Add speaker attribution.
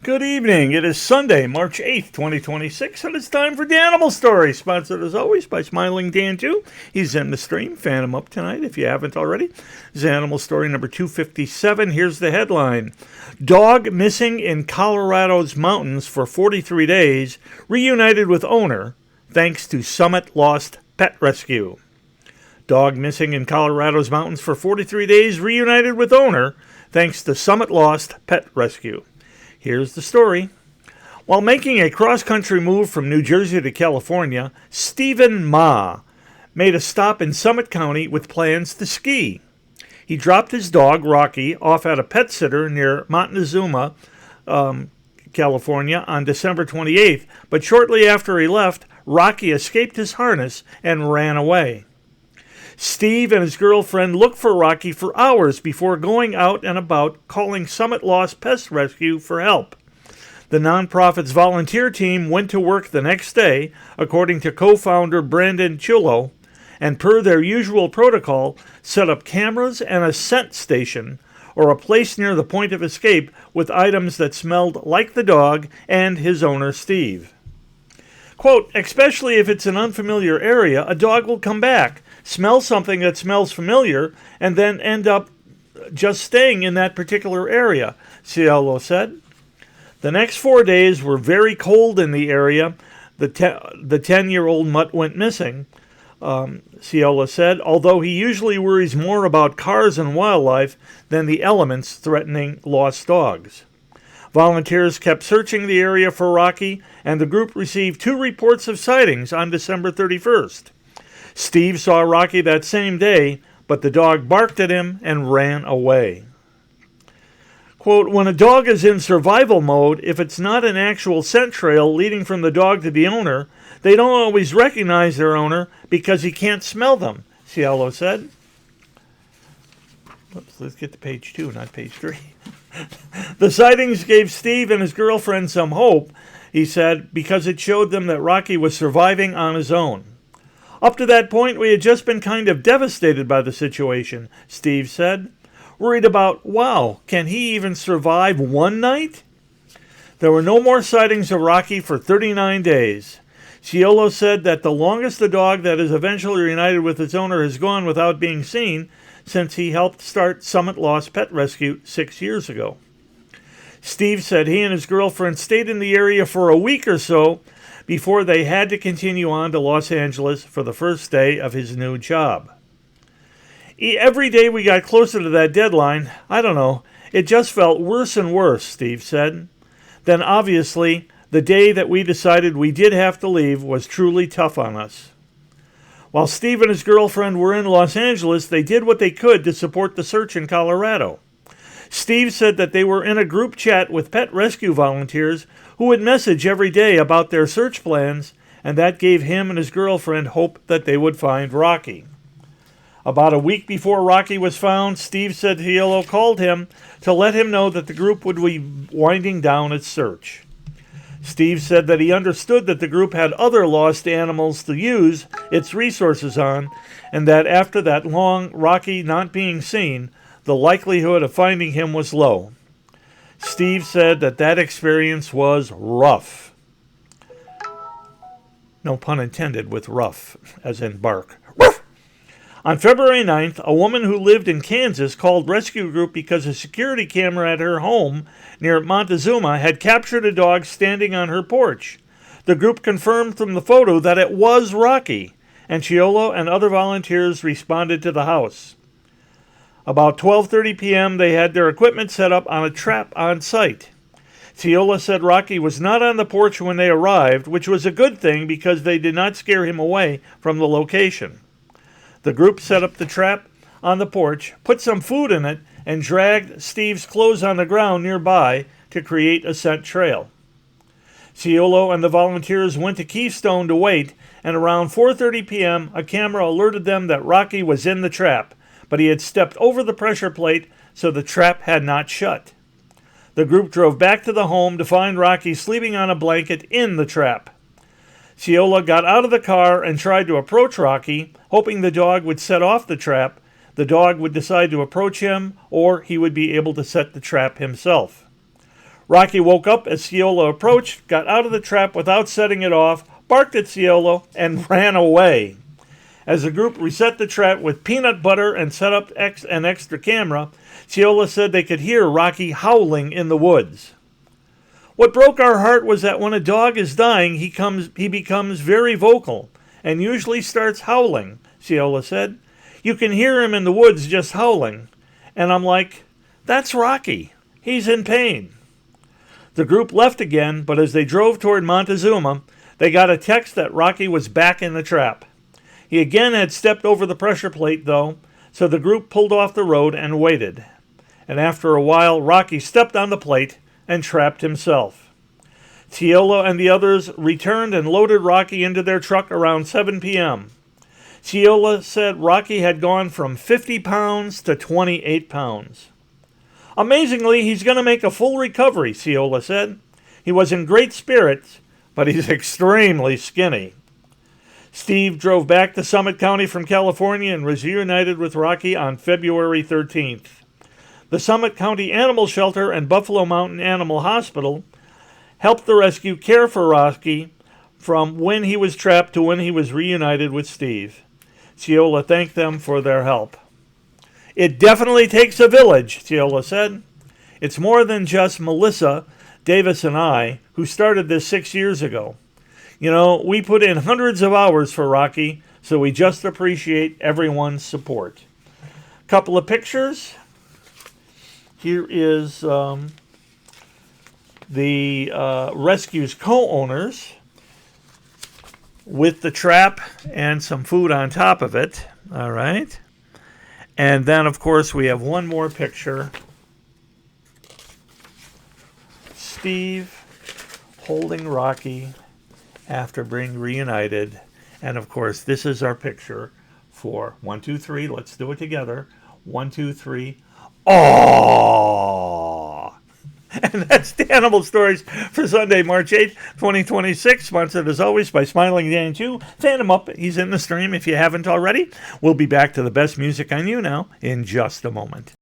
Speaker 1: Good evening. It is Sunday, March 8th, 2026, and it's time for the Animal Story, sponsored as always by Smiling Dan Jew. He's in the stream. Fan him up tonight if you haven't already. This is Animal Story number 257. Here's the headline. Dog missing in Colorado's mountains for 43 days, reunited with owner, thanks to Summit Lost Pet Rescue. Dog missing in Colorado's mountains for 43 days, reunited with owner, thanks to Summit Lost Pet Rescue. Here's the story. While making a cross-country move from New Jersey to California, Stephen Ma made a stop in Summit County with plans to ski. He dropped his dog, Rocky, off at a pet sitter near Montezuma, California, on December 28th, but shortly after he left, Rocky escaped his harness and ran away. Steve and his girlfriend looked for Rocky for hours before going out and about calling Summit Lost Pest Rescue for help. The nonprofit's volunteer team went to work the next day, according to co-founder Brandon Chulo, and per their usual protocol, set up cameras and a scent station, or a place near the point of escape with items that smelled like the dog and his owner, Steve. Quote, especially if it's an unfamiliar area, a dog will come back, smell something that smells familiar, and then end up just staying in that particular area, Cielo said. The next 4 days were very cold in the area. The 10-year-old mutt went missing, Cielo said, although he usually worries more about cars and wildlife than the elements threatening lost dogs. Volunteers kept searching the area for Rocky, and the group received 2 reports of sightings on December 31st. Steve saw Rocky that same day, but the dog barked at him and ran away. Quote, when a dog is in survival mode, if it's not an actual scent trail leading from the dog to the owner, they don't always recognize their owner because he can't smell them, Cielo said. Let's get to page 2, not page 3. The sightings gave Steve and his girlfriend some hope, he said, because it showed them that Rocky was surviving on his own. Up to that point, we had just been kind of devastated by the situation, Steve said. Worried about, wow, can he even survive one night? There were no more sightings of Rocky for 39 days. Ciolo said that the longest a dog that is eventually reunited with its owner has gone without being seen since he helped start Summit Lost Pet Rescue 6 years ago. Steve said he and his girlfriend stayed in the area for a week or so before they had to continue on to Los Angeles for the first day of his new job. Every day we got closer to that deadline, I don't know, it just felt worse and worse, Steve said. Then obviously, the day that we decided we did have to leave was truly tough on us. While Steve and his girlfriend were in Los Angeles, they did what they could to support the search in Colorado. Steve said that they were in a group chat with pet rescue volunteers who would message every day about their search plans, and that gave him and his girlfriend hope that they would find Rocky. About a week before Rocky was found, Steve said Cielo called him to let him know that the group would be winding down its search. Steve said that he understood that the group had other lost animals to use its resources on, and that after that long Rocky not being seen, the likelihood of finding him was low. Steve said that that experience was rough. No pun intended with rough, as in bark. Ruff! On February 9th, a woman who lived in Kansas called rescue group because a security camera at her home near Montezuma had captured a dog standing on her porch. The group confirmed from the photo that it was Rocky, and Ciolo and other volunteers responded to the house. About 12:30 p.m., they had their equipment set up on a trap on site. Ciolo said Rocky was not on the porch when they arrived, which was a good thing because they did not scare him away from the location. The group set up the trap on the porch, put some food in it, and dragged Steve's clothes on the ground nearby to create a scent trail. Ciolo and the volunteers went to Keystone to wait, and around 4:30 p.m., a camera alerted them that Rocky was in the trap, but he had stepped over the pressure plate, so the trap had not shut. The group drove back to the home to find Rocky sleeping on a blanket in the trap. Ciolo got out of the car and tried to approach Rocky, hoping the dog would set off the trap, the dog would decide to approach him, or he would be able to set the trap himself. Rocky woke up as Ciolo approached, got out of the trap without setting it off, barked at Ciolo, and ran away. As the group reset the trap with peanut butter and set up an extra camera, Ciolo said they could hear Rocky howling in the woods. What broke our heart was that when a dog is dying, he becomes very vocal and usually starts howling, Ciolo said. You can hear him in the woods just howling. And I'm like, that's Rocky. He's in pain. The group left again, but as they drove toward Montezuma, they got a text that Rocky was back in the trap. He again had stepped over the pressure plate, though, so the group pulled off the road and waited. And after a while, Rocky stepped on the plate and trapped himself. Ciolo and the others returned and loaded Rocky into their truck around 7 p.m. Ciolo said Rocky had gone from 50 pounds to 28 pounds. Amazingly, he's going to make a full recovery, Ciolo said. He was in great spirits, but he's extremely skinny. Steve drove back to Summit County from California and was reunited with Rocky on February 13th. The Summit County Animal Shelter and Buffalo Mountain Animal Hospital helped the rescue care for Rocky from when he was trapped to when he was reunited with Steve. Ciolo thanked them for their help. It definitely takes a village, Ciolo said. It's more than just Melissa, Davis, and I who started this 6 years ago. You know, we put in hundreds of hours for Rocky, so we just appreciate everyone's support. Couple of pictures. Here is the rescue's co-owners with the trap and some food on top of it. All right. And then, of course, we have one more picture. Steve holding Rocky after being reunited. And, of course, this is our picture for 1, 2, 3. Let's do it together. 1, 2, 3. Aww! And that's the Animal Stories for Sunday, March 8th, 2026. Sponsored, as always, by Smiling Dan Jew. Fan him up. He's in the stream if you haven't already. We'll be back to the best music on you now in just a moment.